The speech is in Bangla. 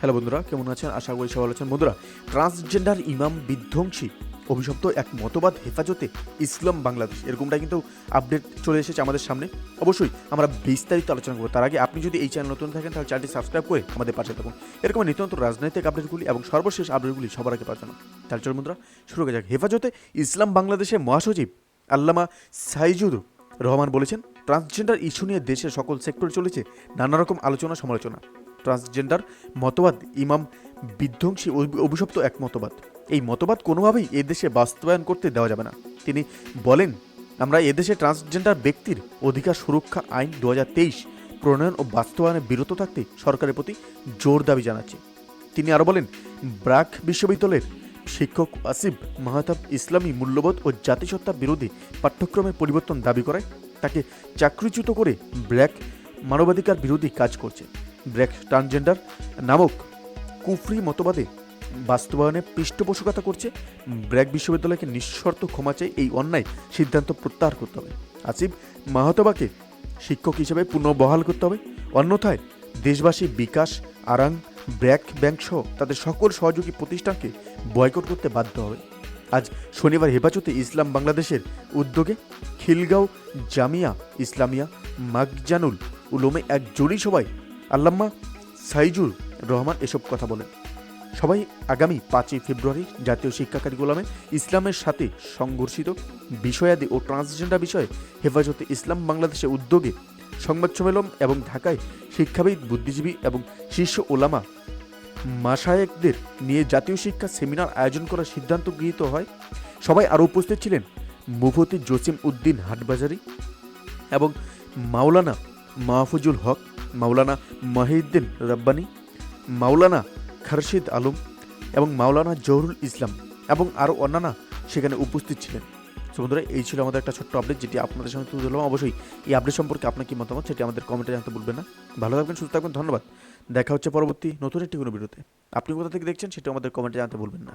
হ্যালো বন্ধুরা, কেমন আছেন? আশা করি সবাই ভালো আছেন। বন্ধুরা, ট্রান্সজেন্ডার ইমাম বিধ্বংসী অভিশপ্ত এক মতবাদ হেফাজতে ইসলাম বাংলাদেশ, এরকমটা কিন্তু আপডেট চলে এসেছে আমাদের সামনে। অবশ্যই আমরা বিস্তারিত আলোচনা করবো। তার আগে আপনি যদি এই চ্যানেল নতুন থাকেন তাহলে চ্যানেলটি সাবস্ক্রাইব করে আমাদের পাশে থাকুন এরকম নিত্য নতুন রাজনৈতিক আপডেটগুলি এবং সর্বশেষ আপডেটগুলি সবার আগে পাওয়ার জন্য। তাহলে চলুন বন্ধুরা, শুরু করা যাক। হেফাজতে ইসলাম বাংলাদেশের মহাসচিব আল্লামা সাইজুর রহমান বলেছেন, ট্রান্সজেন্ডার ইস্যু নিয়ে দেশের সকল সেক্টরে চলেছে নানা রকম আলোচনা সমালোচনা। ট্রান্সজেন্ডার মতবাদ ইমাম বিধ্বংসী অভিশপ্ত এক মতবাদ। এই মতবাদ কোনোভাবেই এদেশে বাস্তবায়ন করতে দেওয়া যাবে না। তিনি বলেন, আমরা এদেশে ট্রান্সজেন্ডার ব্যক্তির অধিকার সুরক্ষা আইন 2023 প্রণয়ন ও বাস্তবায়নে বিরত থাকতে সরকারের প্রতি জোর দাবি জানাচ্ছি। তিনি আরও বলেন, ব্র্যাক বিশ্ববিদ্যালয়ের শিক্ষক আসিফ মাহতাব ইসলামী মূল্যবোধ ও জাতিসত্তা বিরোধী পাঠ্যক্রমের পরিবর্তন দাবি করায় তাকে চাকরিচ্যুত করে ব্র্যাক মানবাধিকার বিরোধী কাজ করছে। ব্র্যাক ট্রান্সজেন্ডার নামক কুফরি মতবাদে বাস্তবায়নে পৃষ্ঠপোষকতা করছে। ব্র্যাক বিশ্ববিদ্যালয়কে নিঃশর্ত ক্ষমা চেয়ে এই অন্যায় সিদ্ধান্ত প্রত্যাহার করতে হবে। আসিফ মাহতাবাকে শিক্ষক হিসেবে পুনর্বহাল করতে হবে, অন্যথায় দেশবাসী বিকাশ, আরাং, ব্র্যাক ব্যাংক সহ তাদের সকল সহযোগী প্রতিষ্ঠানকে বয়কট করতে বাধ্য হবে। আজ শনিবার হেফাজতে ইসলাম বাংলাদেশের উদ্যোগে খিলগাঁও জামিয়া ইসলামিয়া মাগজানুল উলুমে এক জরুরি সভায় আল্লামা সাইজুর রহমান এসব কথা বলেন। সবাই আগামী 5 ফেব্রুয়ারি জাতীয় শিক্ষা কারিকুলামে ইসলামের সাথে সংঘর্ষিত বিষয়াদি ও ট্রান্সজেন্ডার বিষয়ে হেফাজতে ইসলাম বাংলাদেশের উদ্যোগে সংবাদ সম্মেলন এবং ঢাকায় শিক্ষাবিদ, বুদ্ধিজীবী এবং শীর্ষ ওলামা মাশায়েখদের নিয়ে জাতীয় শিক্ষা সেমিনার আয়োজন করার সিদ্ধান্ত গৃহীত হয়। সবাই আরও উপস্থিত ছিলেন মুফতি জসিম উদ্দিন হাটবাজারি এবং মাওলানা মাহফুজুল হক, মাওলানা মাহিউদ্দিন রব্বানী, মাওলানা খরশিদ আলম এবং মাওলানা জহুরুল ইসলাম এবং আরও অন্যান্য সেখানে উপস্থিত ছিলেন। তো বন্ধুরা, এই ছিল আমাদের একটা ছোট্ট আপডেট যেটি আপনাদের সঙ্গে তুলে ধরলাম। অবশ্যই এই আপডেট সম্পর্কে আপনার কি মতামত সেটি আমাদের কমেন্টে জানাতে ভুলবেন না। ভালো থাকবেন, সুস্থ থাকবেন, ধন্যবাদ। দেখা হচ্ছে পরবর্তী নতুন একটি কোনো ভিডিওতে। আপনি কোথা থেকে দেখছেন সেটা আমাদের কমেন্টে জানাতে ভুলবেন না।